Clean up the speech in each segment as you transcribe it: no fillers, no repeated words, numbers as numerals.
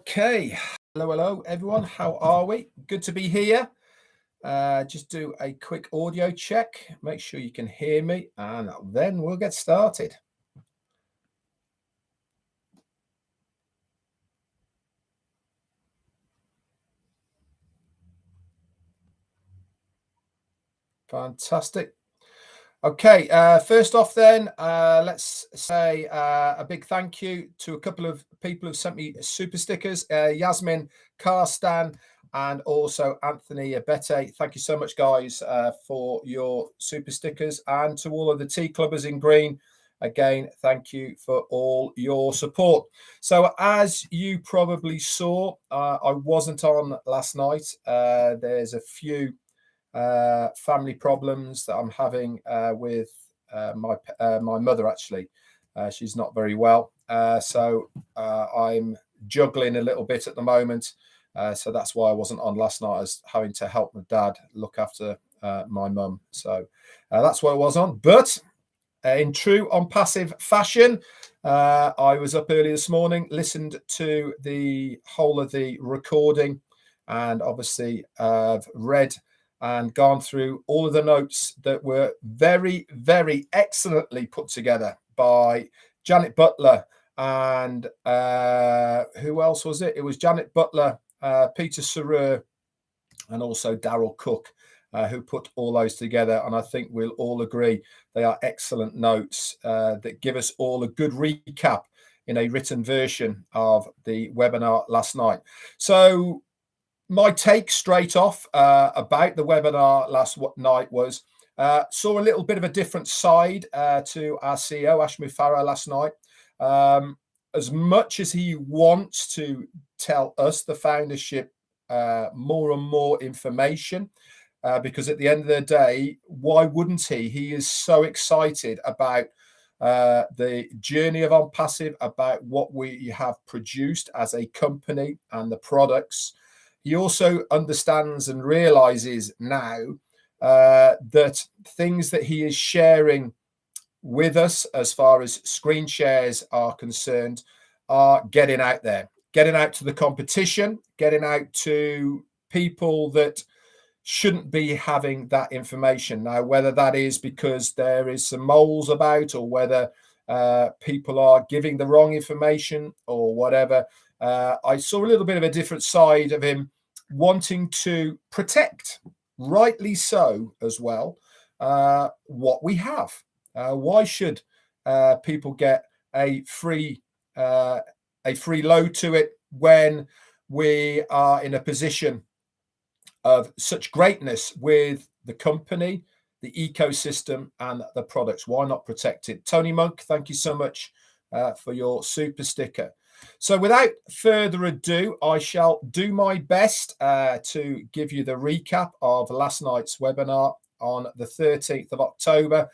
Okay, hello everyone, how are we? Good to be here. Just do a quick audio check, make sure you can hear me, and then we'll get started. Fantastic. Okay, first off then, let's say a big thank you to a couple of people who've sent me super stickers, Yasmin Karstan and also Anthony Abete. Thank you so much, guys, for your super stickers, and to all of the tea clubbers in green. Again, thank you for all your support. So as you probably saw, I wasn't on last night. There's a few family problems that I'm having with my mother. Actually, she's not very well, so I'm juggling a little bit at the moment. So that's why I wasn't on last night, as having to help my dad look after my mum. So that's what I was on. But in true ONPASSIVE fashion, I was up early this morning, listened to the whole of the recording, and obviously read and gone through all of the notes that were very, very excellently put together by Janet Butler and who else was it? It was Janet Butler, Peter Sarer, and also Daryl Cook, who put all those together. And I think we'll all agree they are excellent notes that give us all a good recap in a written version of the webinar last night. So my take straight off about the webinar last night was saw a little bit of a different side to our CEO, ASHMUFAREH, last night. As much as he wants to tell us, the foundership, more and more information, because at the end of the day, why wouldn't he? He is so excited about the journey of ONPASSIVE, about what we have produced as a company and the products. He also understands and realizes now that things that he is sharing with us as far as screen shares are concerned are getting out there, getting out to the competition, getting out to people that shouldn't be having that information. Now, whether that is because there is some moles about, or whether people are giving the wrong information or whatever, I saw a little bit of a different side of him wanting to protect, rightly so as well, what we have. Why should people get a free load to it when we are in a position of such greatness with the company, the ecosystem, and the products? Why not protect it? Tony Monk, thank you so much for your super sticker. So without further ado, I shall do my best to give you the recap of last night's webinar on the 13th of October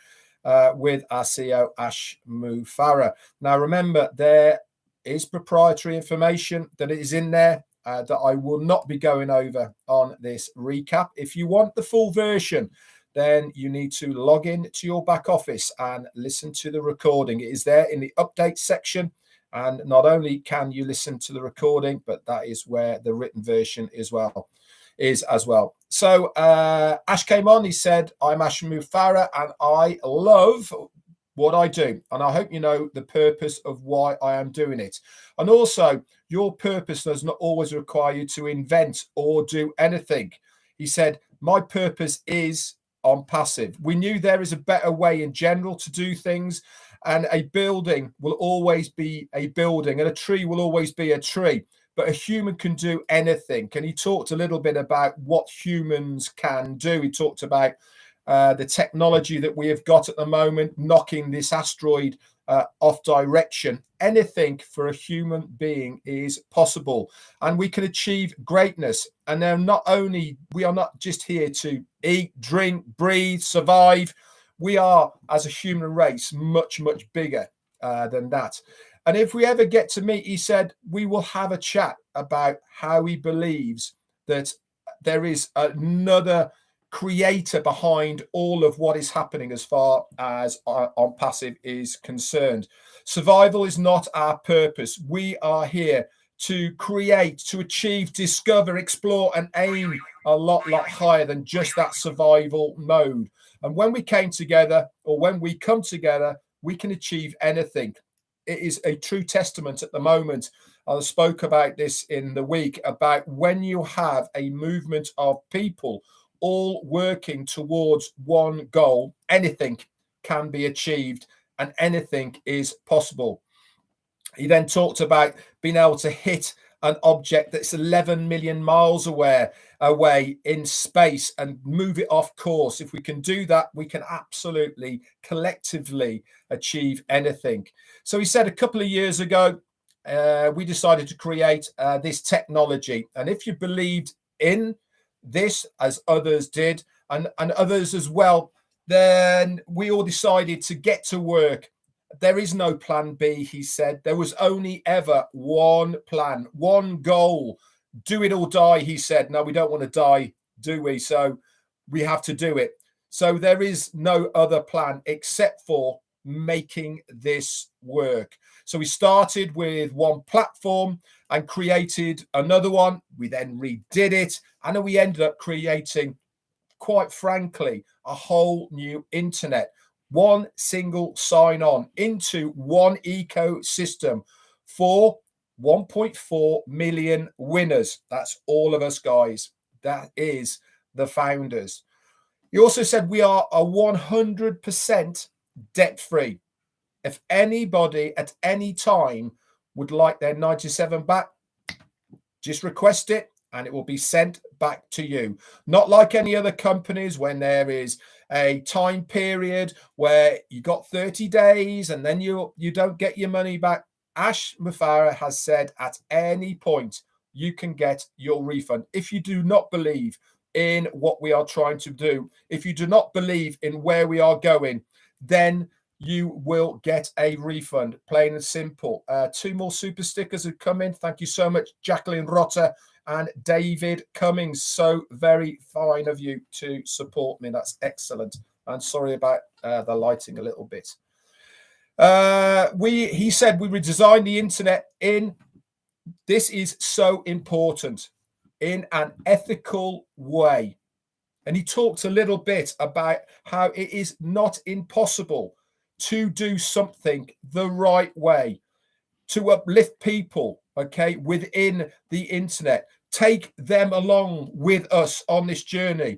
with our CEO, ASHMUFAREH. Now, remember, there is proprietary information that is in there that I will not be going over on this recap. If you want the full version, then you need to log in to your back office and listen to the recording. It is there in the update section. And not only can you listen to the recording, but that is where the written version is as well. So Ash came on, he said, I'm ASHMUFAREH and I love what I do. And I hope you know the purpose of why I am doing it. And also, your purpose does not always require you to invent or do anything. He said, my purpose is ONPASSIVE. We knew there is a better way in general to do things. And a building will always be a building, and a tree will always be a tree. But a human can do anything. And he talked a little bit about what humans can do. He talked about the technology that we have got at the moment, knocking this asteroid off direction. Anything for a human being is possible, and we can achieve greatness. And now, we are not just here to eat, drink, breathe, survive. We are, as a human race, much, much bigger than that. And if we ever get to meet, he said, we will have a chat about how he believes that there is another creator behind all of what is happening as far as ONPASSIVE is concerned. Survival is not our purpose. We are here to create, to achieve, discover, explore, and aim a lot higher than just that survival mode. And when we came together, or when we come together, we can achieve anything. It is a true testament at the moment. I spoke about this in the week, about when you have a movement of people all working towards one goal, anything can be achieved and anything is possible. He then talked about being able to hit an object that's 11 million miles away in space and move it off course. If we can do that, we can absolutely collectively achieve anything. So he said a couple of years ago, we decided to create this technology. And if you believed in this, as others did, and others as well, then we all decided to get to work. There is no plan B, he said. There was only ever one plan, one goal. Do it or die, he said. No, we don't want to die, do we? So we have to do it. So there is no other plan except for making this work. So we started with one platform and created another one. We then redid it, and then we ended up creating, quite frankly, a whole new internet. One single sign-on into one ecosystem for 1.4 million winners. That's all of us, guys. That is the founders. He also said we are a 100% debt-free. If anybody at any time would like their 97 back, just request it and it will be sent back to you. Not like any other companies when there is a time period where you got 30 days and then you don't get your money back. ASHMUFAREH has said at any point you can get your refund. If you do not believe in what we are trying to do, if you do not believe in where we are going, then you will get a refund, plain and simple. 2 more super stickers have come in. Thank you so much, Jacqueline Rotter and David Cummings. So very fine of you to support me. That's excellent. And sorry about the lighting a little bit. He said we redesigned the internet in, this is so important, in an ethical way. And he talked a little bit about how it is not impossible to do something the right way, to uplift people, okay, within the internet, take them along with us on this journey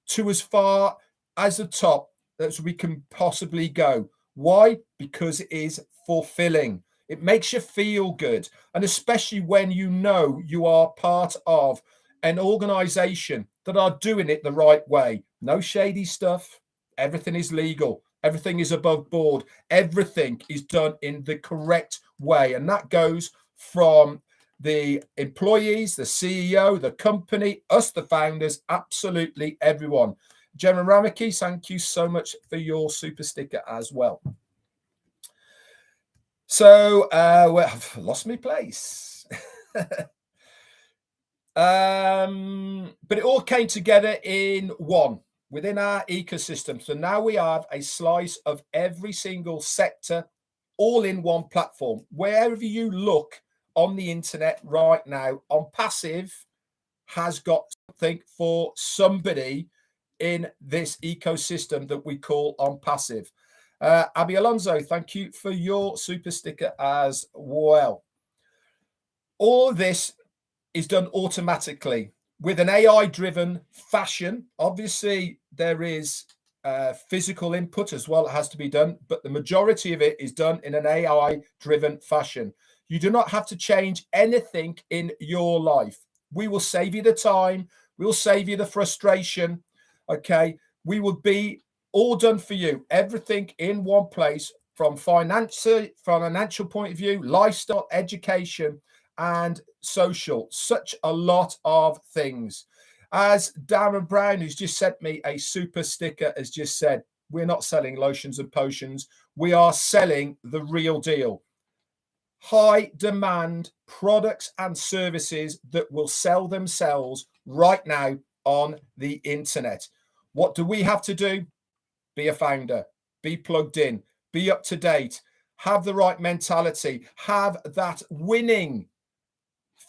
to as far as the top as we can possibly go. Why? Because it is fulfilling. It makes you feel good. And especially when you know you are part of an organization that are doing it the right way. No shady stuff. Everything is legal. Everything is above board. Everything is done in the correct way. And that goes from the employees, the CEO, the company, us, the founders, absolutely everyone. Gemma Ramaki, thank you so much for your super sticker as well. So, well, I've lost my place. But it all came together in one, within our ecosystem. So now we have a slice of every single sector, all in one platform. Wherever you look on the internet right now, ONPASSIVE has got something for somebody in this ecosystem that we call ONPASSIVE. Abby Alonso, thank you for your super sticker as well. All of this is done automatically with an AI-driven fashion. Obviously, there is physical input as well. It has to be done, but the majority of it is done in an AI-driven fashion. You do not have to change anything in your life. We will save you the time. We will save you the frustration. Okay, we will be all done for you. Everything in one place, from financial point of view, lifestyle, education, and social. Such a lot of things. As Darren Brown, who's just sent me a super sticker, has just said, we're not selling lotions and potions. We are selling the real deal. High demand products and services that will sell themselves right now on the internet. What do we have to do? Be a founder, be plugged in, be up to date, have the right mentality, have that winning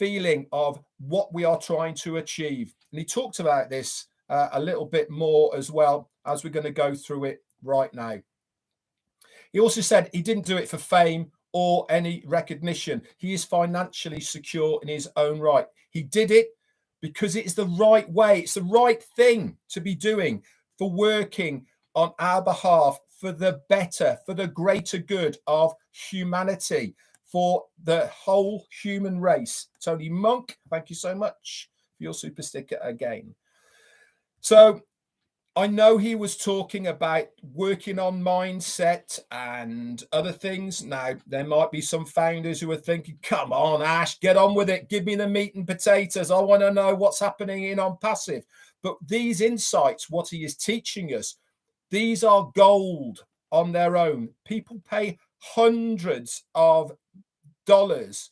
feeling of what we are trying to achieve. And he talked about this a little bit more as well, as we're going to go through it right now. He also said he didn't do it for fame or any recognition. He is financially secure in his own right. He did it because it's the right way. It's the right thing to be doing, for working on our behalf, for the better, for the greater good of humanity, for the whole human race. Tony Monk, thank you so much for your super sticker again. So I know he was talking about working on mindset and other things. Now, there might be some founders who are thinking, come on, Ash, get on with it. Give me the meat and potatoes. I want to know what's happening in ONPASSIVE. But these insights, what he is teaching us, these are gold on their own. People pay hundreds of dollars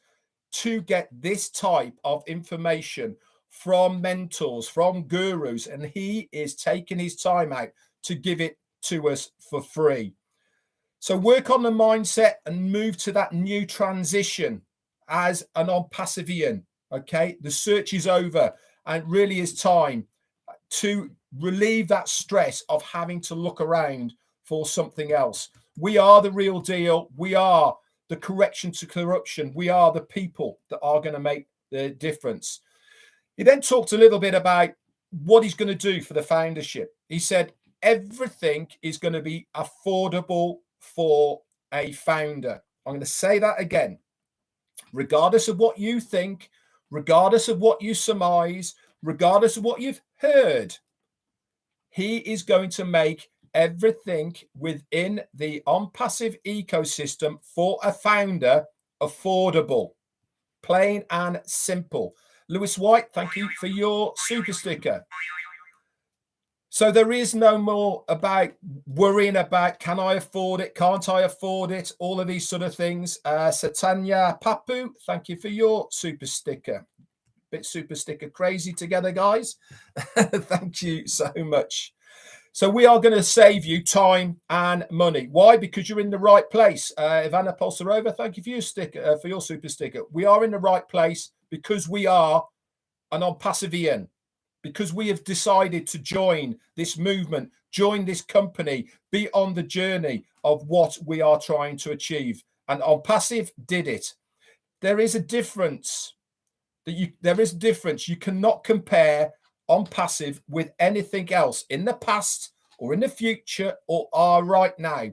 to get this type of information from mentors, from gurus, and he is taking his time out to give it to us for free. So work on the mindset and move to that new transition as an ONPASSIVEan. Okay, the search is over, and it really is time to relieve that stress of having to look around for something else. We are the real deal. We are the correction to corruption. We are the people that are going to make the difference. He then talked a little bit about what he's going to do for the foundership. He said everything is going to be affordable for a founder. I'm going to say that again. Regardless of what you think, regardless of what you surmise, regardless of what you've heard, he is going to make everything within the ONPASSIVE ecosystem for a founder affordable. Plain and simple. Lewis White, thank you for your super sticker. So there is no more about worrying about, can I afford it? Can't I afford it? All of these sort of things. Satanya Papu, thank you for your super sticker. Bit super sticker crazy together, guys. Thank you so much. So we are going to save you time and money. Why? Because you're in the right place. Ivana Polsarova, thank you for your sticker, for your super sticker. We are in the right place because we are an ONPASSIVEan, because we have decided to join this movement, join this company, be on the journey of what we are trying to achieve. And ONPASSIVE did it. There is a difference. There is a difference. You cannot compare ONPASSIVE with anything else in the past or in the future or are right now.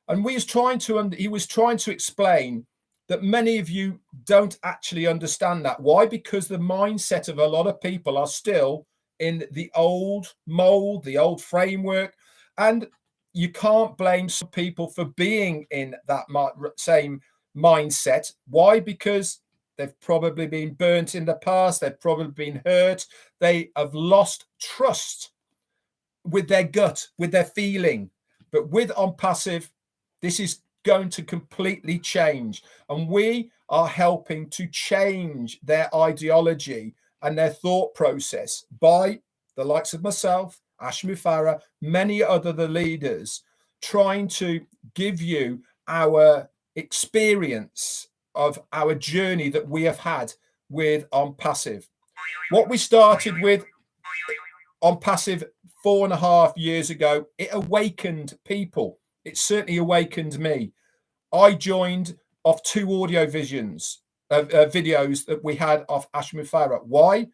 And he was trying to explain that many of you don't actually understand that. Why? Because the mindset of a lot of people are still in the old mold, the old framework, and you can't blame some people for being in that same mindset. Why? Because they've probably been burnt in the past. They've probably been hurt. They have lost trust with their gut, with their feeling. But with ONPASSIVE, this is going to completely change. And we are helping to change their ideology and their thought process by the likes of myself, ASHMUFAREH, many other leaders, trying to give you our experience of our journey that we have had with ONPASSIVE. What we started with ONPASSIVE 4.5 years ago, it awakened people. It certainly awakened me. I joined off 2 audio videos that we had of ASHMUFAREH. Why?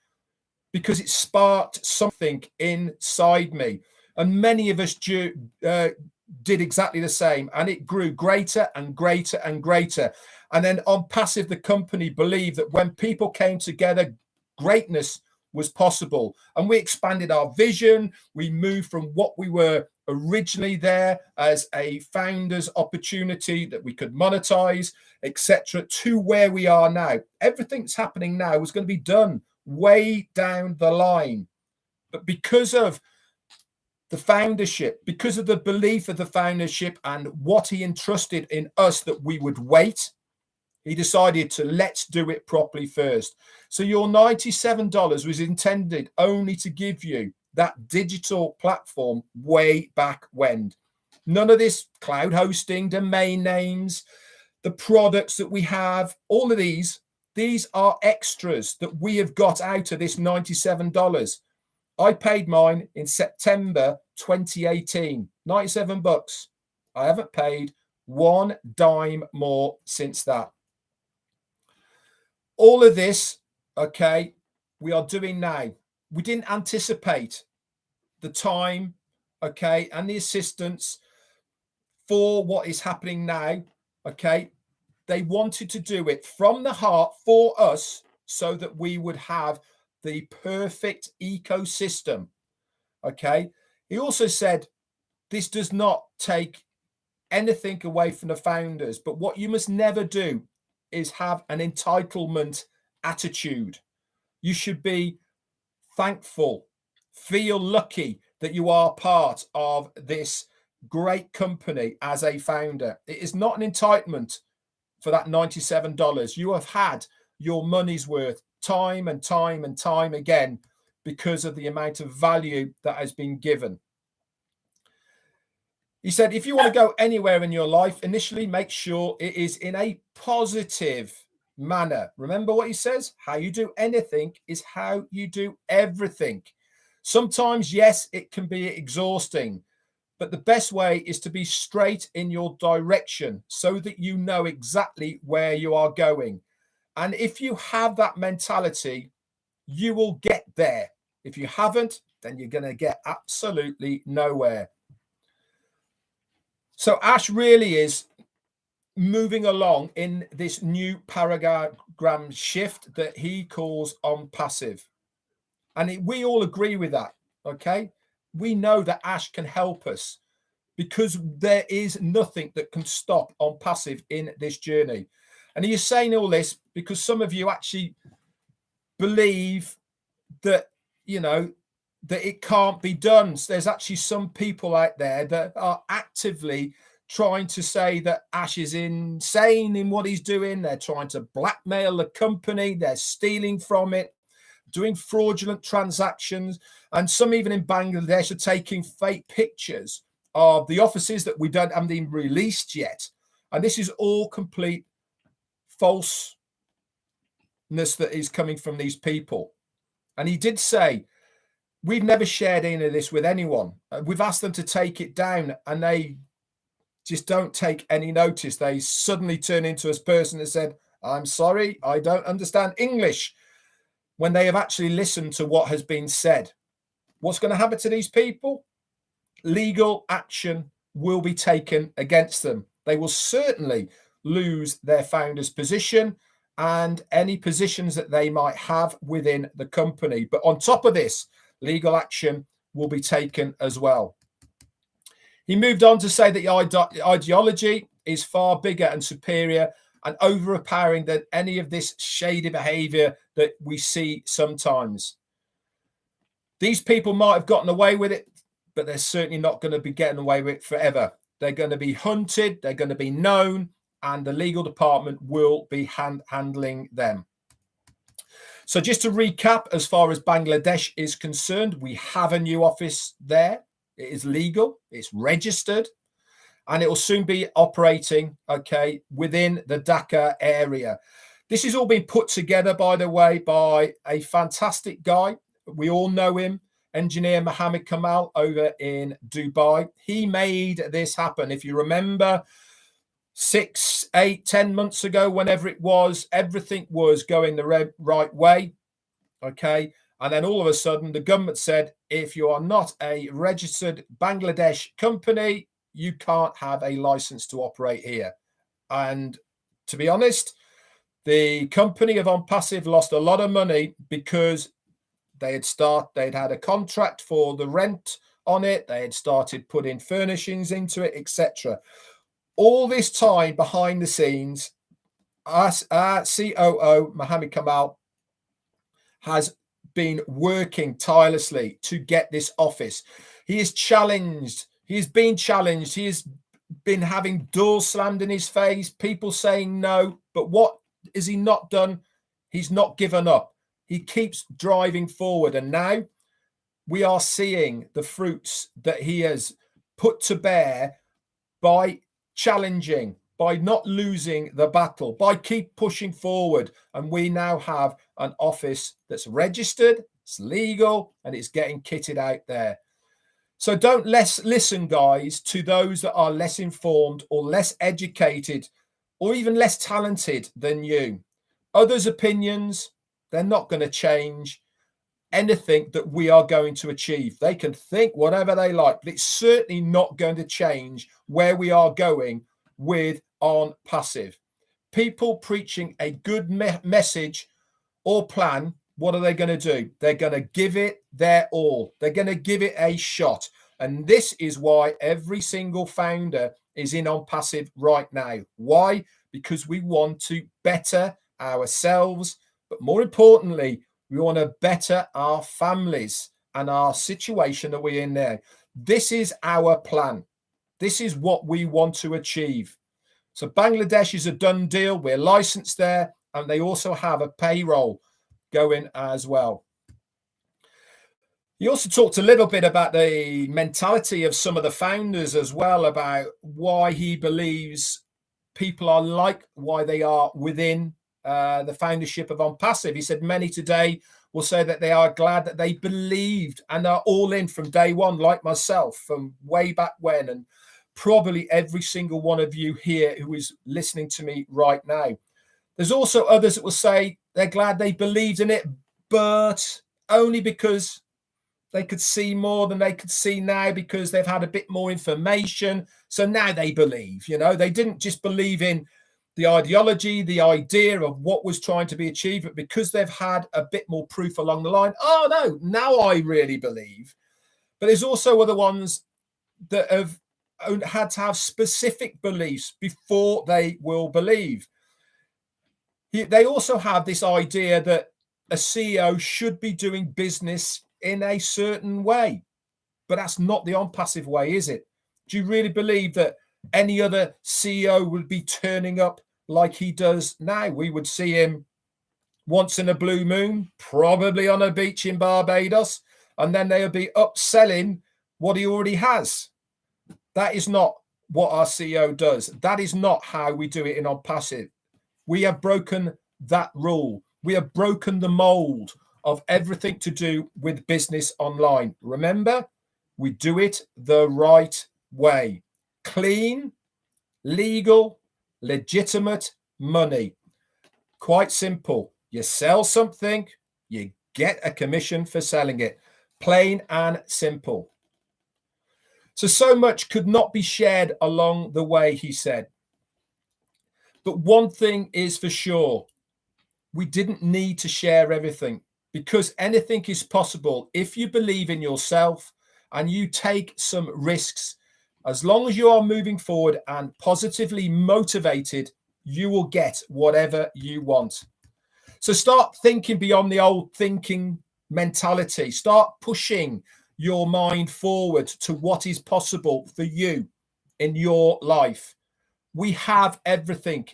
Because it sparked something inside me. And many of us did exactly the same. And it grew greater and greater and greater. And then ONPASSIVE, the company, believed that when people came together, greatness was possible. And we expanded our vision. We moved from what we were originally there as a founder's opportunity that we could monetize, etc., to where we are now. Everything that's happening now was going to be done way down the line. But because of the foundership, because of the belief of the foundership and what he entrusted in us that we would wait, he decided to let's do it properly first. So your $97 was intended only to give you that digital platform way back when. None of this cloud hosting, domain names, the products that we have, all of these, These are extras that we have got out of this $97. I paid mine in September 2018, 97 bucks. I haven't paid one dime more since that. All of this, okay, we are doing now. We didn't anticipate the time, okay, and the assistance for what is happening now, okay. They wanted to do it from the heart for us so that we would have the perfect ecosystem, okay. He also said this does not take anything away from the founders, but what you must never do is have an entitlement attitude. You should be thankful, feel lucky that you are part of this great company as a founder. It is not an entitlement for that $97. You have had your money's worth time and time and time again because of the amount of value that has been given. He said, if you want to go anywhere in your life, initially make sure it is in a positive manner. Remember what he says? How you do anything is how you do everything. Sometimes, yes, it can be exhausting, but the best way is to be straight in your direction so that you know exactly where you are going. And if you have that mentality, you will get there. If you haven't, then you're going to get absolutely nowhere. So Ash really is moving along in this new paradigm shift that he calls ONPASSIVE. And we all agree with that, okay? We know that Ash can help us because there is nothing that can stop ONPASSIVE in this journey. And he is saying all this because some of you actually believe that, you know, that it can't be done. So there's actually some people out there that are actively trying to say that Ash is insane in what he's doing. They're trying to blackmail the company. They're stealing from it, doing fraudulent transactions. And some even in Bangladesh are taking fake pictures of the offices that we don't haven't even released yet. And this is all complete falseness that is coming from these people. And he did say, we've never shared any of this with anyone. We've asked them to take it down and they just don't take any notice. They suddenly turn into a person that said, I'm sorry, I don't understand English, when they have actually listened to what has been said. What's going to happen to these people? Legal action will be taken against them. They will certainly lose their founder's position and any positions that they might have within the company. But on top of this, legal action will be taken as well. He moved on to say that the ideology is far bigger and superior and overpowering than any of this shady behavior that we see sometimes. These people might have gotten away with it, but they're certainly not going to be getting away with it forever. They're going to be hunted, they're going to be known, and the legal department will be handling them. So just to recap, as far as Bangladesh is concerned, we have a new office there. It is legal, it's registered, and it will soon be operating, okay, within the Dhaka area. This is all being put together, by the way, by a fantastic guy. We all know him, engineer Mohammed Kamal over in Dubai. He made this happen. If you remember, 6, 8, 10 months ago, whenever it was, everything was going the right way, okay? And then all of a sudden, the government said, if you are not a registered Bangladesh company, you can't have a license to operate here. And to be honest, the company of ONPASSIVE lost a lot of money because they'd had a contract for the rent on it. They had started putting furnishings into it, etc. All this time behind the scenes, our COO, Mohammed Kamal, has been working tirelessly to get this office. He is challenged. He's been challenged. He has been having doors slammed in his face, people saying no. But what has he not done? He's not given up. He keeps driving forward. And now we are seeing the fruits that he has put to bear by challenging by not losing the battle, by keep pushing forward. And we now have an office that's registered, it's legal, and it's getting kitted out there. So don't listen, guys, to those that are less informed or less educated or even less talented than you. Others' opinions, they're not going to change anything that we are going to achieve. They can think whatever they like, but it's certainly not going to change where we are going with ONPASSIVE. People preaching a good message or plan, what are they going to do? They're going to give it their all. They're going to give it a shot. And this is why every single founder is in ONPASSIVE right now. Why? Because we want to better ourselves, but more importantly, we want to better our families and our situation that we're in there. This is our plan. This is what we want to achieve. So Bangladesh is a done deal. We're licensed there, and they also have a payroll going as well. He also talked a little bit about the mentality of some of the founders as well, about why he believes people are like why they are within the foundership of ONPASSIVE. He said many today will say that they are glad that they believed and are all in from day one, like myself, from way back when, and probably every single one of you here who is listening to me right now. There's also others that will say they're glad they believed in it, but only because they could see more than they could see now, because they've had a bit more information. So now they believe, you know, they didn't just believe in the ideology, the idea of what was trying to be achieved, but because they've had a bit more proof along the line, oh no, now I really believe. But there's also other ones that have had to have specific beliefs before they will believe. They also have this idea that a CEO should be doing business in a certain way, but that's not the ONPASSIVE way, is it? Do you really believe that any other CEO would be turning up like he does now? We would see him once in a blue moon, probably on a beach in Barbados, and then they would be upselling what he already has. That is not what our CEO does. That is not how we do it in ONPASSIVE. We have broken that rule. We have broken the mold of everything to do with business online. Remember, we do it the right way. Clean, legal, legitimate money. Quite simple. You sell something, you get a commission for selling it. Plain and simple. So much could not be shared along the way, he said. But one thing is for sure, we didn't need to share everything, because anything is possible if you believe in yourself and you take some risks. As long as you are moving forward and positively motivated, you will get whatever you want. So start thinking beyond the old thinking mentality. Start pushing your mind forward to what is possible for you in your life. We have everything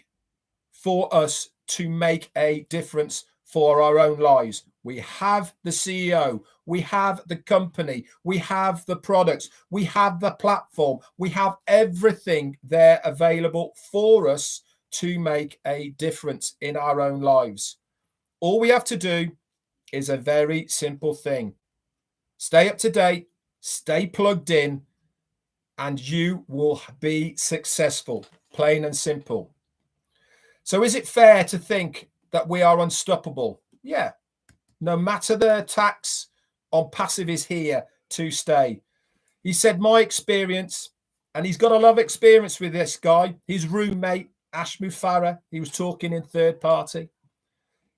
for us to make a difference for our own lives. We have the CEO, we have the company, we have the products, we have the platform, we have everything there available for us to make a difference in our own lives. All we have to do is a very simple thing. Stay up to date, stay plugged in, and you will be successful, plain and simple. So is it fair to think that we are unstoppable? Yeah. No matter the attacks, ONPASSIVE is here to stay. He said, my experience, and he's got a lot of experience with this guy, his roommate, ASHMUFAREH, he was talking in third party.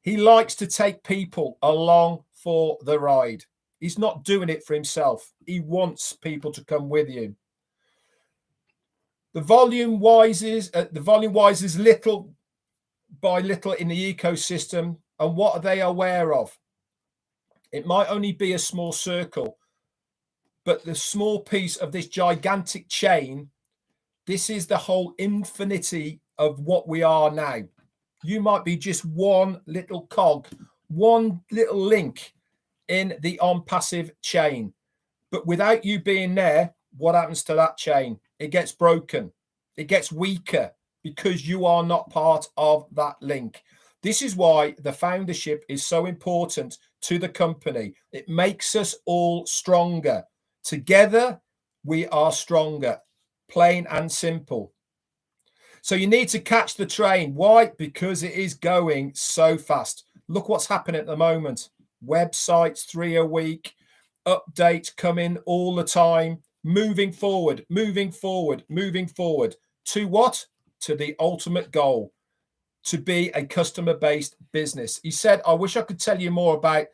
He likes to take people along for the ride. He's not doing it for himself. He wants people to come with you. The volume rises little by little in the ecosystem. And what are they aware of? It might only be a small circle, but the small piece of this gigantic chain, this is the whole infinity of what we are now. You might be just one little cog, one little link in the ONPASSIVE chain. But without you being there, what happens to that chain? It gets broken. It gets weaker. because you are not part of that link. This is why the foundership is so important to the company. It makes us all stronger. Together, we are stronger, plain and simple. So you need to catch the train. Why? Because it is going so fast. Look what's happening at the moment. Websites, 3 a week, updates coming all the time, moving forward, moving forward, moving forward. To what? To the ultimate goal, to be a customer-based business. He said, I wish I could tell you more about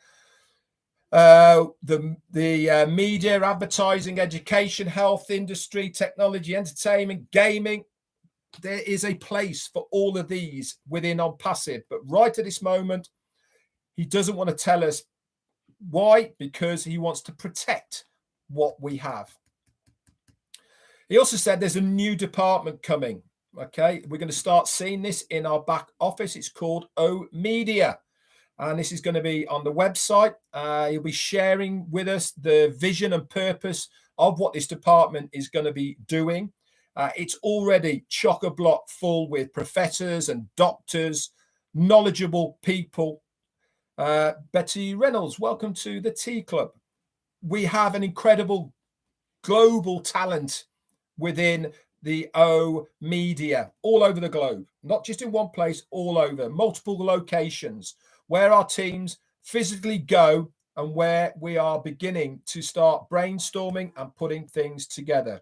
the media, advertising, education, health industry, technology, entertainment, gaming. There is a place for all of these within ONPASSIVE, but right at this moment, he doesn't want to tell us why, because he wants to protect what we have. He also said there's a new department coming. Okay, we're going to start seeing this in our back office. It's called O Media, and this is going to be on the website. He'll be sharing with us the vision and purpose of what this department is going to be doing. It's already chock-a-block full with professors and doctors, knowledgeable people. Betty Reynolds, welcome to the Tea Club. We have an incredible global talent within the O Media all over the globe, not just in one place, all over, multiple locations where our teams physically go and where we are beginning to start brainstorming and putting things together.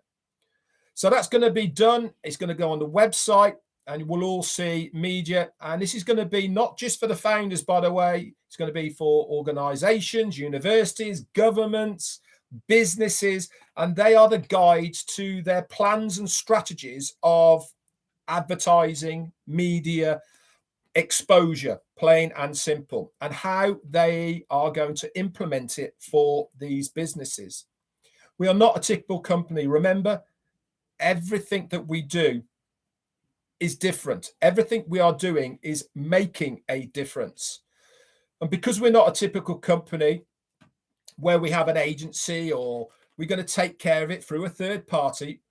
So that's going to be done. It's going to go on the website and we'll all see media. And this is going to be not just for the founders, by the way. It's going to be for organizations, universities, governments, businesses, and they are the guides to their plans and strategies of advertising, media, exposure, plain and simple, and how they are going to implement it for these businesses. We are not a typical company. Remember, everything that we do is different. Everything we are doing is making a difference. And because we're not a typical company where we have an agency or we're going to take care of it through a third party,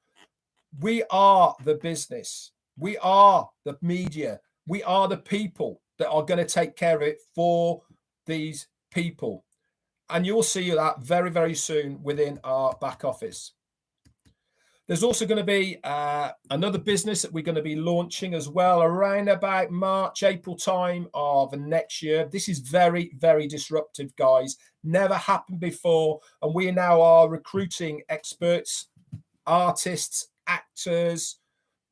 we are the business. We are the media. We are the people that are going to take care of it for these people. And you'll see that very, very soon within our back office. There's also going to be another business that we're going to be launching as well around about March, April time of next year. This is very, very disruptive, guys. Never happened before. And we now are recruiting experts, artists, actors,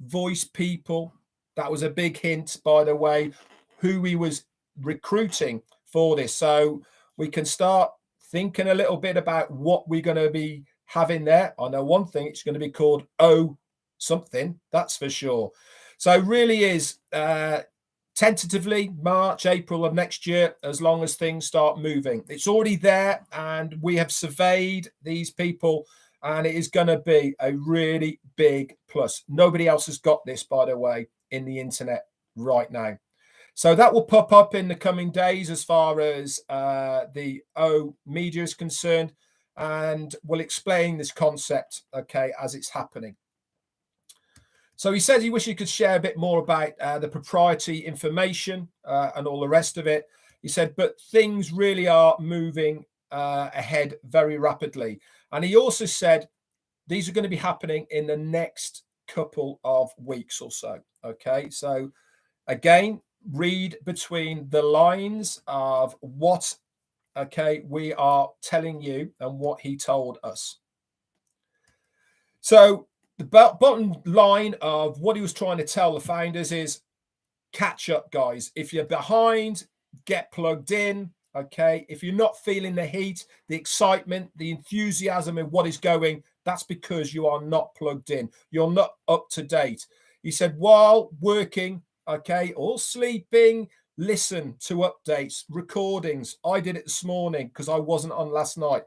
voice people. That was a big hint, by the way, who we was recruiting for this. So we can start thinking a little bit about what we're going to be having there. I know one thing, it's going to be called O something, that's for sure. So it really is tentatively March, April of next year, as long as things start moving. It's already there and we have surveyed these people and it is going to be a really big plus. Nobody else has got this, by the way, in the internet right now. So that will pop up in the coming days as far as the O Media is concerned. And we'll explain this concept, okay, as it's happening. So he said he wished he could share a bit more about the proprietary information and all the rest of it. He said, but things really are moving ahead very rapidly. And he also said, these are going to be happening in the next couple of weeks or so, okay? So again, read between the lines of what we are telling you and what he told us. So the bottom line of what he was trying to tell the founders is catch up, guys. If you're behind, get plugged in. Okay. If you're not feeling the heat, the excitement, the enthusiasm in what is going, that's because you are not plugged in. You're not up to date. He said, while working, okay, or sleeping, listen to updates, recordings. I did it this morning because I wasn't on last night.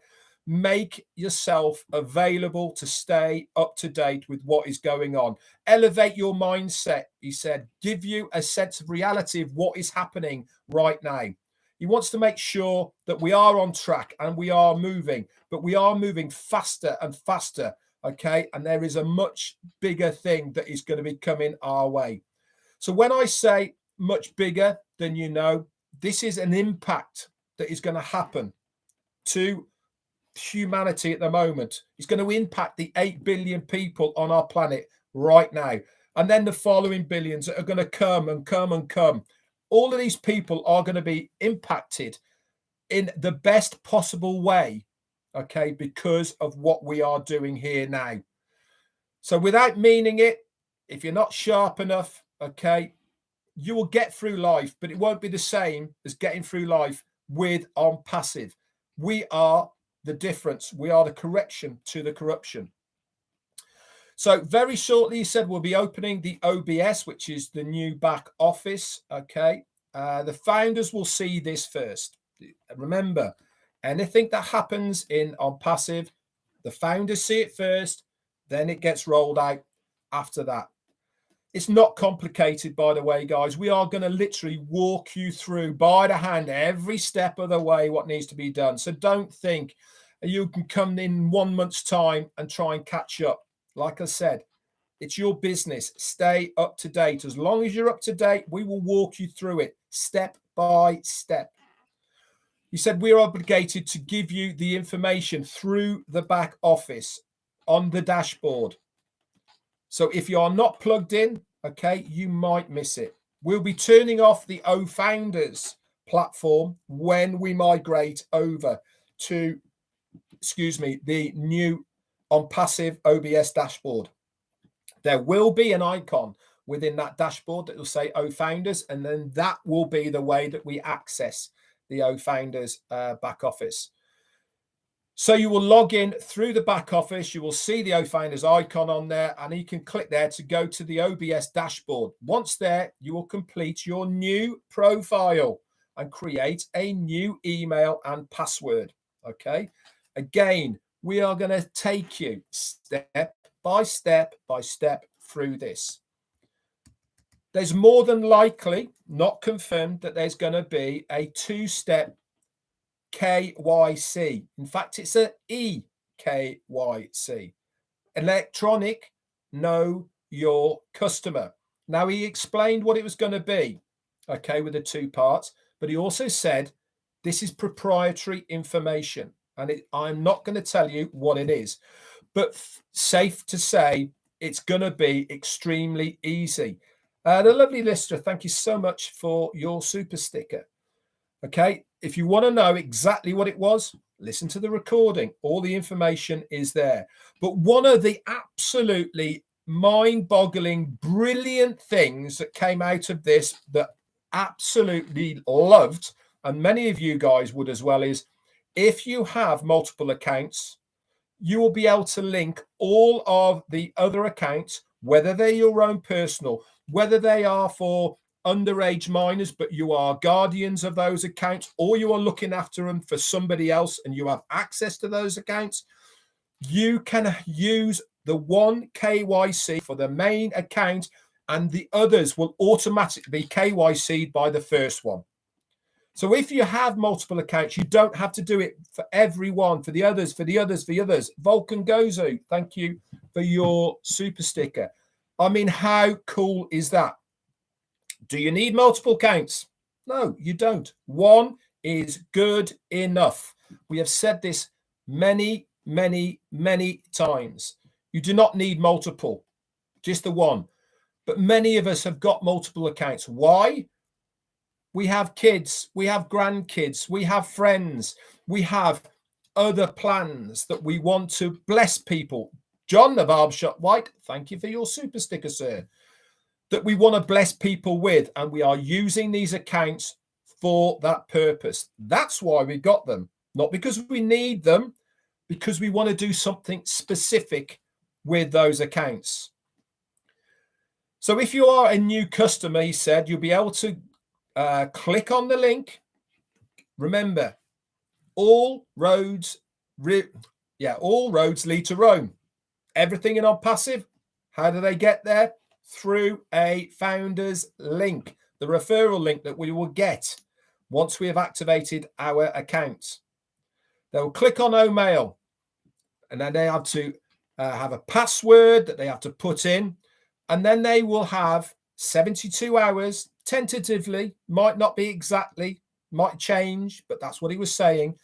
Make yourself available to stay up to date with what is going on. Elevate your mindset, he said. Give you a sense of reality of what is happening right now. He wants to make sure that we are on track and we are moving, but we are moving faster and faster. Okay. And there is a much bigger thing that is going to be coming our way. So when I say much bigger than you know, this is an impact that is going to happen to humanity at the moment. It's going to impact the 8 billion people on our planet right now. And then the following billions that are going to come and come and come. All of these people are going to be impacted in the best possible way, okay, because of what we are doing here now. So without meaning it, if you're not sharp enough, okay, you will get through life, but it won't be the same as getting through life with ONPASSIVE. We are the difference. We are the correction to the corruption. So very shortly, he said, we'll be opening the OBS, which is the new back office. Okay. The founders will see this first. Remember, anything that happens in ONPASSIVE, the founders see it first, then it gets rolled out after that. It's not complicated, by the way, guys. We are going to literally walk you through by the hand every step of the way what needs to be done. So don't think you can come in 1 month's time and try and catch up. Like I said, it's your business. Stay up to date. As long as you're up to date, we will walk you through it step by step. He said we are obligated to give you the information through the back office on the dashboard. So if you are not plugged in, okay, you might miss it. We'll be turning off the OFounders platform when we migrate over to, the new ONPASSIVE OBS dashboard. There will be an icon within that dashboard that will say OFounders, and then that will be the way that we access the OFounders back office. So you will log in through the back office. You will see the OFounders icon on there, and you can click there to go to the OBS dashboard. Once there, you will complete your new profile and create a new email and password. Okay. Again, we are going to take you step by step through this. There's more than likely, not confirmed, that there's going to be a 2-step KYC. In fact, it's an EKYC, electronic know your customer. Now, he explained what it was going to be, okay, with the 2 parts, but he also said this is proprietary information, and I'm not going to tell you what it is, but safe to say it's going to be extremely easy. The lovely listener, thank you so much for your super sticker. Okay, if you want to know exactly what it was, listen to the recording. All the information is there. But one of the absolutely mind-boggling, brilliant things that came out of this that absolutely loved, and many of you guys would as well, is if you have multiple accounts, you will be able to link all of the other accounts, whether they're your own personal, whether they are for underage minors, but you are guardians of those accounts, or you are looking after them for somebody else and you have access to those accounts. You can use the one KYC for the main account, and the others will automatically be KYC'd by the first one. So if you have multiple accounts, you don't have to do it for everyone, for the others, for the others, for the others. Vulcan Gozu, thank you for your super sticker. I mean, how cool is that? Do you need multiple accounts? No, you don't. One is good enough. We have said this many, many, many times. You do not need multiple, just the one. But many of us have got multiple accounts. Why? We have kids, we have grandkids, we have friends, we have other plans that we want to bless people. John the Barbershop White, thank you for your super sticker, sir. That we want to bless people with, and we are using these accounts for that purpose. That's why we got them, not because we need them, because we want to do something specific with those accounts. So if you are a new customer, he said, you'll be able to click on the link. Remember, all roads lead to Rome. Everything in ONPASSIVE, how do they get there? Through a founder's link, the referral link that we will get once we have activated our accounts. They will click on mail, and then they have to have a password that they have to put in, and then they will have 72 hours, tentatively, might not be exactly, might change, but that's what he was saying,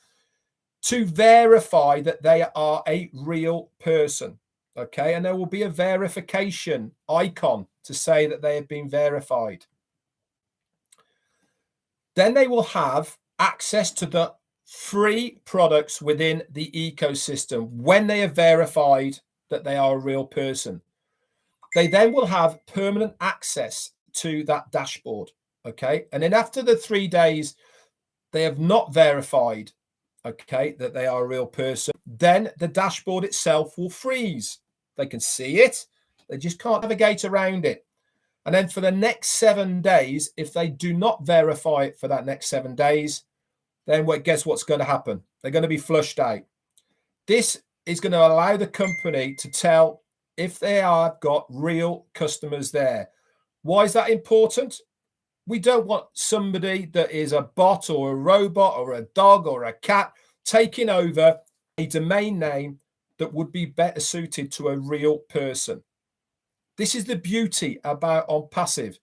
to verify that they are a real person. Okay, and there will be a verification icon to say that they have been verified. Then they will have access to the free products within the ecosystem when they have verified that they are a real person. They then will have permanent access to that dashboard. Okay, and then after the 3 days, they have not verified, okay, that they are a real person, then the dashboard itself will freeze. They can see it, they just can't navigate around it. And then for the next 7 days, if they do not verify it for that next 7 days, then guess what's going to happen? They're going to be flushed out. This is going to allow the company to tell if they have got real customers there. Why is that important? We don't want somebody that is a bot or a robot or a dog or a cat taking over a domain name that would be better suited to a real person. This is the beauty about ONPASSIVE.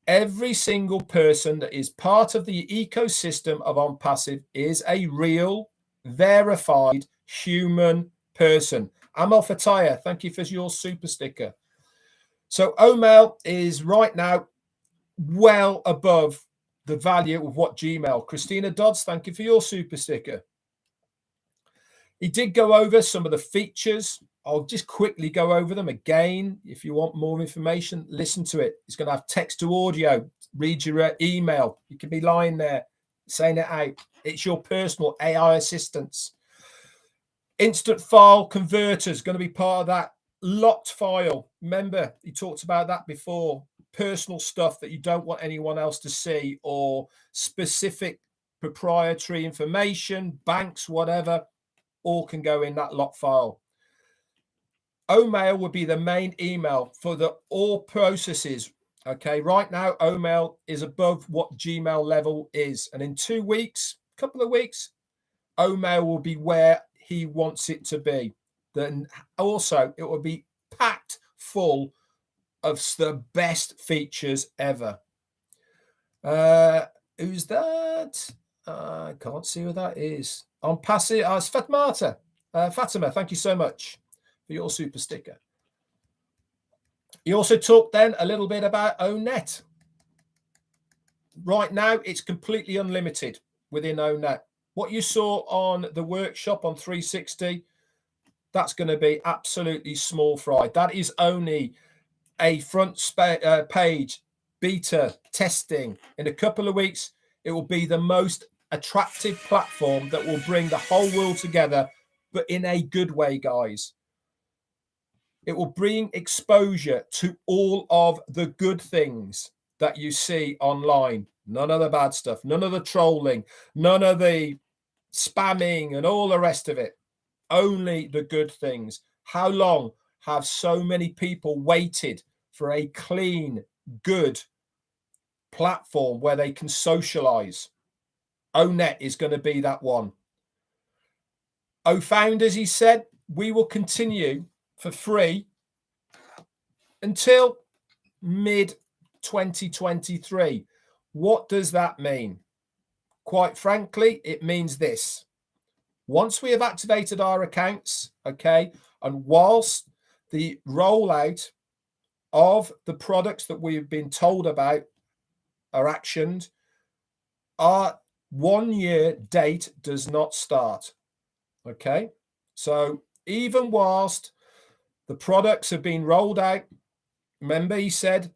Every single person that is part of the ecosystem of ONPASSIVE is a real, verified human person. Amal Fataya, thank you for your super sticker. So Omail is right now well above the value of what Gmail. Christina Dodds, thank you for your super sticker. He did go over some of the features. I'll just quickly go over them again. If you want more information, listen to it. It's going to have text to audio, read your email. You can be lying there saying it out. It's your personal AI assistance. Instant file converter is going to be part of that. Locked file. Remember, he talked about that before. Personal stuff that you don't want anyone else to see, or specific proprietary information, banks, whatever, all can go in that lock file. Omail would be the main email for all processes. Okay, right now Omail is above what Gmail level is, and in 2 weeks, couple of weeks, Omail will be where he wants it to be. Then also it will be packed full of the best features ever. Who's that? I can't see who that is. ONPASSIVE. It's Fatmata. Fatima, thank you so much for your super sticker. He also talked then a little bit about ONET. Right now, it's completely unlimited within ONET. What you saw on the workshop on 360, that's going to be absolutely small fry. That is only a front page beta testing. In a couple of weeks, it will be the most attractive platform that will bring the whole world together, but in a good way, guys. It will bring exposure to all of the good things that you see online. None of the bad stuff, none of the trolling, none of the spamming and all the rest of it. Only the good things. How long have so many people waited for a clean, good platform where they can socialize? ONET is going to be that one. Founders, he said, we will continue for free until mid 2023. What does that mean? Quite frankly, it means this. Once we have activated our accounts, okay, and whilst the rollout of the products that we've been told about are actioned, our 1 year date does not start. Okay, so even whilst the products have been rolled out, remember he said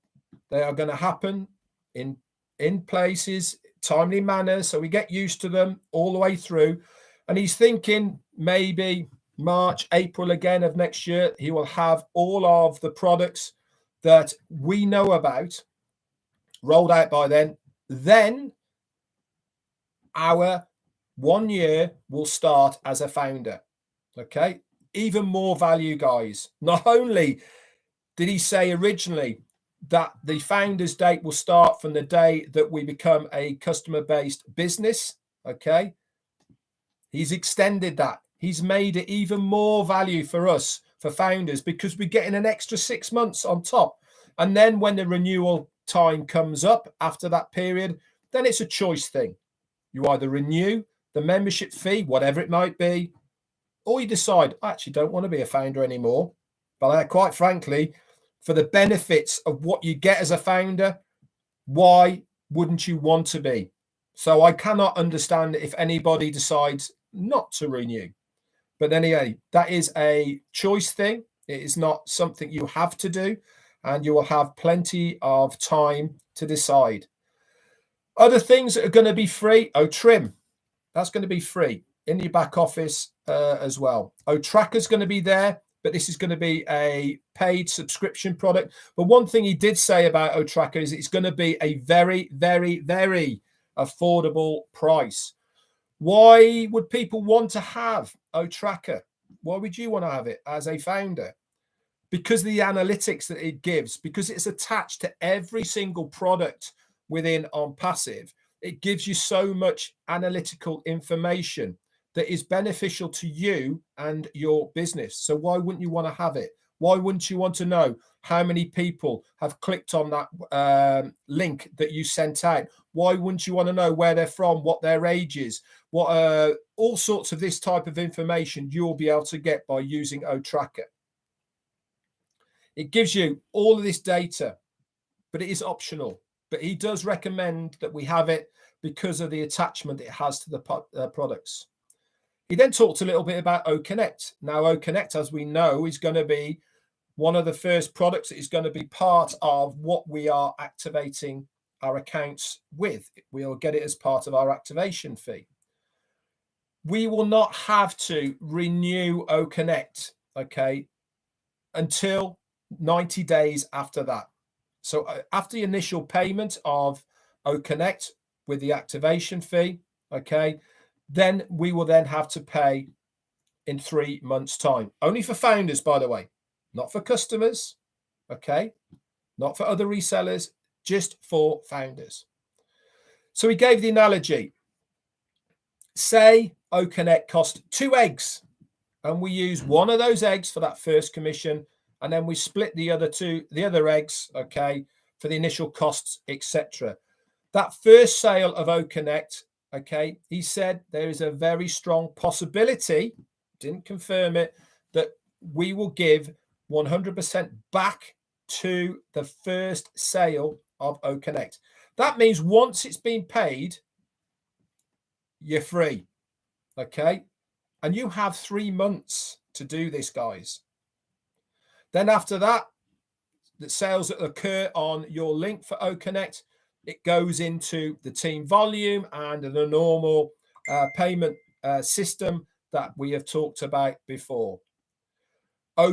they are going to happen in places, timely manner, so we get used to them all the way through. And he's thinking maybe March, April again of next year, he will have all of the products that we know about rolled out by then. Then our 1 year will start as a founder. Okay, even more value, guys. Not only did he say originally that the founder's date will start from the day that we become a customer-based business, okay, he's extended that. He's made it even more value for us for founders because we're getting an extra 6 months on top. And then when the renewal time comes up after that period, then it's a choice thing. You either renew the membership fee, whatever it might be, or you decide, I actually don't want to be a founder anymore. But quite frankly, for the benefits of what you get as a founder, why wouldn't you want to be? So I cannot understand if anybody decides not to renew. But anyway, that is a choice thing. It is not something you have to do, and you will have plenty of time to decide. Other things that are going to be free, Trim. That's going to be free in your back office as well. Tracker's going to be there, but this is going to be a paid subscription product. But one thing he did say about Tracker is it's going to be a very, very, very affordable price. Why would people want to have Tracker? Why would you want to have it as a founder? Because of the analytics that it gives, because it's attached to every single product within ONPASSIVE. It gives you so much analytical information that is beneficial to you and your business. So why wouldn't you want to have it? Why wouldn't you want to know how many people have clicked on that link that you sent out? Why wouldn't you want to know where they're from, what their age is, what all sorts of this type of information you'll be able to get by using Tracker. It gives you all of this data, but it is optional. But he does recommend that we have it because of the attachment it has to the products. He then talked a little bit about OConnect. Now, OConnect, as we know, is going to be one of the first products that is going to be part of what we are activating our accounts with. We'll get it as part of our activation fee. We will not have to renew OConnect, okay, until 90 days after that. So after the initial payment of OConnect with the activation fee, okay, then we will then have to pay in 3 months' time. Only for founders, by the way, not for customers, okay, not for other resellers, just for founders. So he gave the analogy. Say OConnect cost 2 eggs, and we use one of those eggs for that first commission, and then we split the other eggs, okay, for the initial costs, etc. That first sale of OConnect, okay, he said there is a very strong possibility, didn't confirm it, that we will give 100% back to the first sale of OConnect. That means once it's been paid, you're free, okay? And you have 3 months to do this, guys. Then after that, the sales that occur on your link for OConnect, it goes into the team volume and the normal payment system that we have talked about before.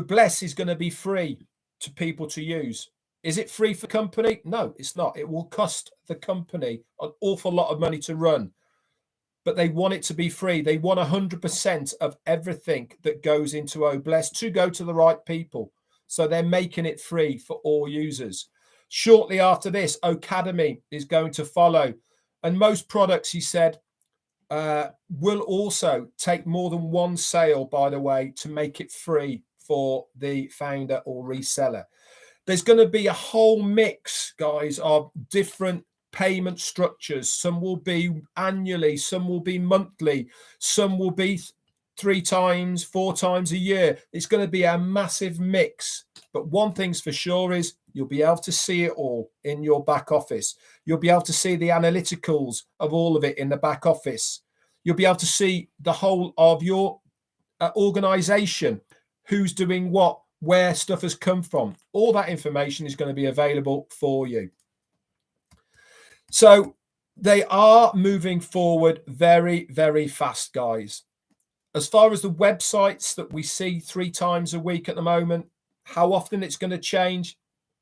Bless is going to be free to people to use. Is it free for company? No, it's not. It will cost the company an awful lot of money to run, but they want it to be free. They want 100% of everything that goes into Bless to go to the right people. So they're making it free for all users. Shortly after this, Academy is going to follow. And most products, he said, will also take more than one sale, by the way, to make it free for the founder or reseller. There's going to be a whole mix, guys, of different payment structures. Some will be annually, some will be monthly, some will be 3 times, 4 times a year. It's going to be a massive mix. But one thing's for sure is you'll be able to see it all in your back office. You'll be able to see the analyticals of all of it in the back office. You'll be able to see the whole of your organization, who's doing what, where stuff has come from. All that information is going to be available for you. So they are moving forward very, very fast, guys. As far as the websites that we see 3 times a week at the moment, how often it's going to change,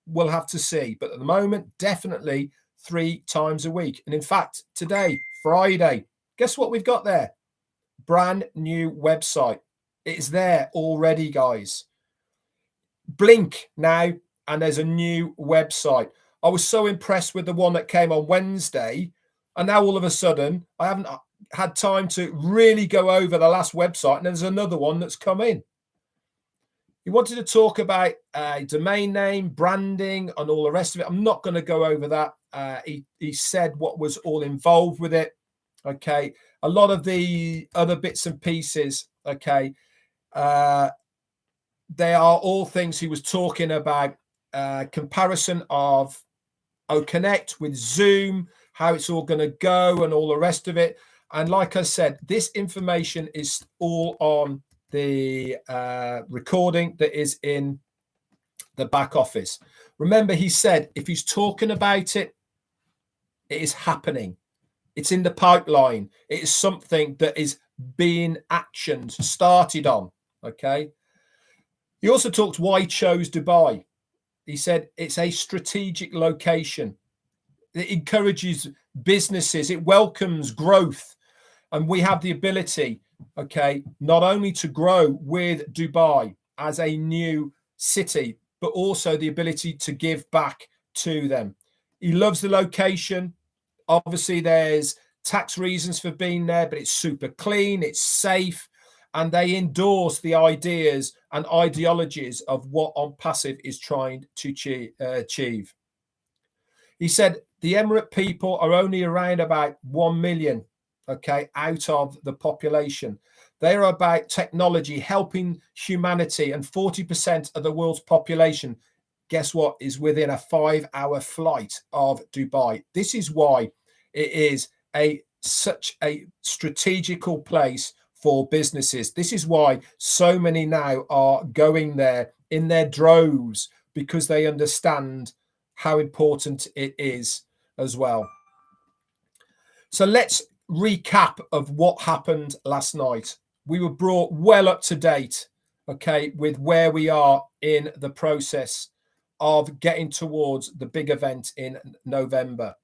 we'll have to see. But at the moment, definitely 3 times a week. And in fact, today, Friday, guess what we've got there? Brand new website. It's there already, guys. Blink now, and there's a new website. I was so impressed with the one that came on Wednesday, and now all of a sudden, I haven't had time to really go over the last website, and there's another one that's come in. He wanted to talk about domain name, branding, and all the rest of it. I'm not going to go over that. He said what was all involved with it. Okay. A lot of the other bits and pieces, okay, they are all things he was talking about. Comparison of OConnect with Zoom, how it's all going to go and all the rest of it. And like I said, this information is all on the recording that is in the back office. Remember, he said if he's talking about it, it is happening. It's in the pipeline. It is something that is being actioned, started on. Okay. He also talked why he chose Dubai. He said it's a strategic location. It encourages businesses. It welcomes growth. And we have the ability, okay, not only to grow with Dubai as a new city, but also the ability to give back to them. He loves the location. Obviously, there's tax reasons for being there, but it's super clean, it's safe, and they endorse the ideas and ideologies of what ONPASSIVE is trying to achieve. He said the Emirate people are only around about 1 million, okay, out of the population. They are about technology, helping humanity, and 40% of the world's population, guess what, is within a 5-hour flight of Dubai. This is why it is such a strategical place for businesses. This is why so many now are going there in their droves, because they understand how important it is as well. So let's recap of what happened last night. We were brought well up to date, okay, with where we are in the process of getting towards the big event in November.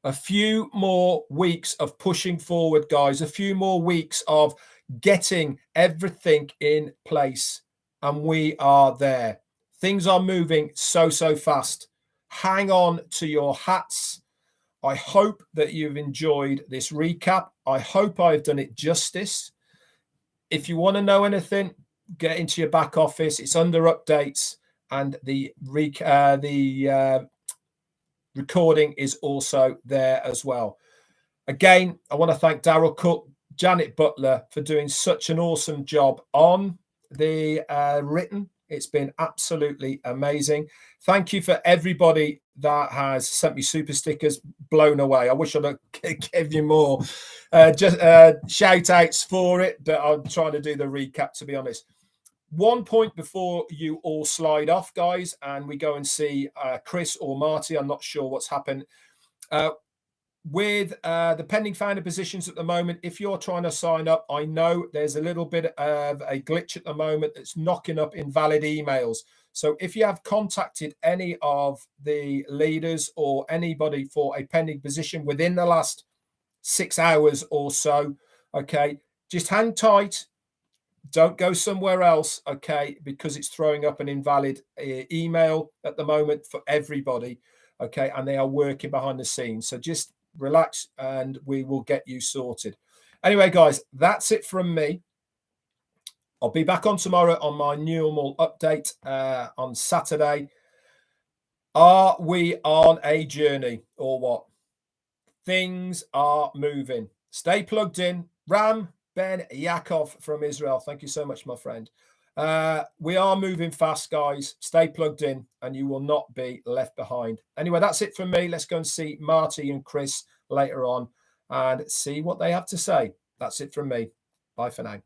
A few more weeks of pushing forward, guys, a few more weeks of getting everything in place, and we are there. Things are moving so fast. Hang on to your hats. I hope that you've enjoyed this recap. I hope I've done it justice. If you want to know anything, get into your back office. It's under updates, and the recording is also there as well. Again, I want to thank Daryl Cook, Janet Butler for doing such an awesome job on the written. It's been absolutely amazing. Thank you for everybody that has sent me super stickers. Blown away. I wish I'd give you more shout outs for it, but I'm trying to do the recap, to be honest. One point before you all slide off, guys, and we go and see Chris or Marty. I'm not sure what's happened. With the pending founder positions at the moment, if you're trying to sign up, I know there's a little bit of a glitch at the moment that's knocking up invalid emails. So if you have contacted any of the leaders or anybody for a pending position within the last 6 hours or so, okay, just hang tight. Don't go somewhere else, okay, because it's throwing up an invalid email at the moment for everybody, okay, and they are working behind the scenes. So just relax and we will get you sorted. Anyway, guys, that's it from me. I'll be back on tomorrow on my normal update on Saturday. Are we on a journey or what? Things are moving. Stay plugged in. Ram Ben Yaakov from Israel. Thank you so much, my friend. We are moving fast, guys. Stay plugged in and you will not be left behind. Anyway, that's it from me. Let's go and see Marty and Chris later on and see what they have to say. That's it from me. Bye for now.